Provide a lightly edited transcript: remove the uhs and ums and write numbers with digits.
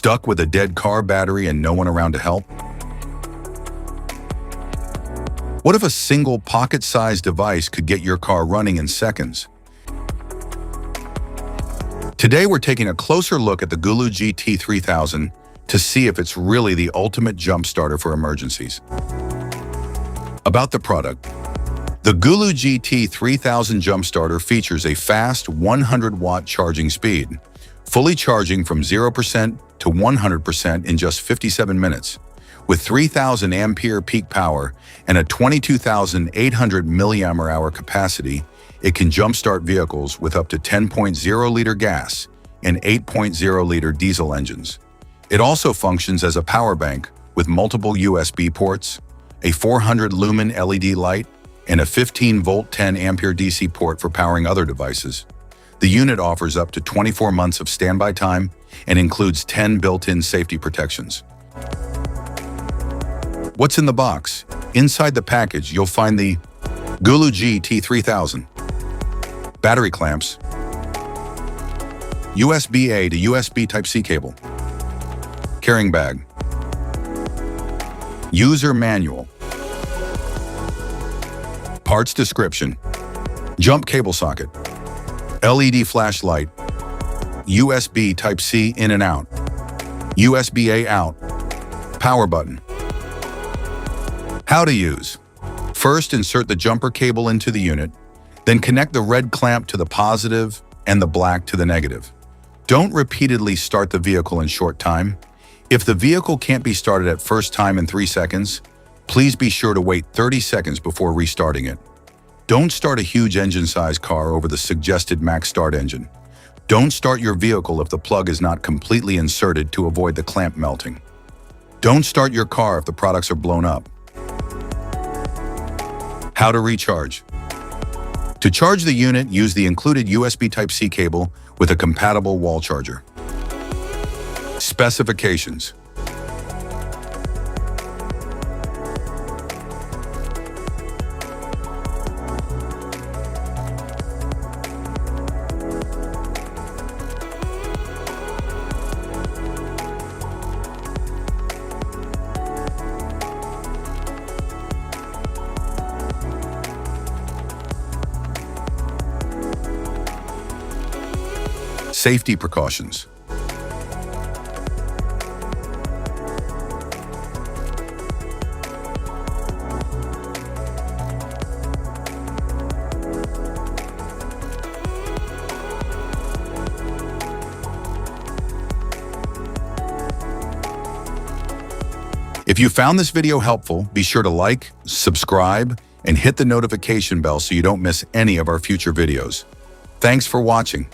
Stuck with a dead car battery and no one around to help? What if a single pocket-sized device could get your car running in seconds? Today we're taking a closer look at the GOOLOO GT3000 to see if it's really the ultimate jump starter for emergencies. About the product. The GOOLOO GT3000 Jump Starter features a fast 100-watt charging speed, fully charging from 0% to 100% in just 57 minutes. With 3,000 ampere peak power and a 22,800 mAh capacity, it can jumpstart vehicles with up to 10.0-liter gas and 8.0-liter diesel engines. It also functions as a power bank with multiple USB ports, a 400-lumen LED light, and a 15-volt 10-ampere DC port for powering other devices. The unit offers up to 24 months of standby time and includes 10 built-in safety protections. What's in the box? Inside the package, you'll find the GOOLOO GT3000, battery clamps, USB-A to USB Type-C cable, carrying bag, user manual, parts description, jump cable socket, LED flashlight, USB Type-C in and out, USB-A out, power button. How to use. First, insert the jumper cable into the unit, then connect the red clamp to the positive and the black to the negative. Don't repeatedly start the vehicle in short time. If the vehicle can't be started at first time in 3 seconds, please be sure to wait 30 seconds before restarting it. Don't start a huge engine-sized car over the suggested max start engine. Don't start your vehicle if the plug is not completely inserted to avoid the clamp melting. Don't start your car if the products are blown up. How to recharge. To charge the unit, use the included USB Type-C cable with a compatible wall charger. Specifications. Safety precautions. If you found this video helpful, be sure to like, subscribe, and hit the notification bell so you don't miss any of our future videos. Thanks for watching.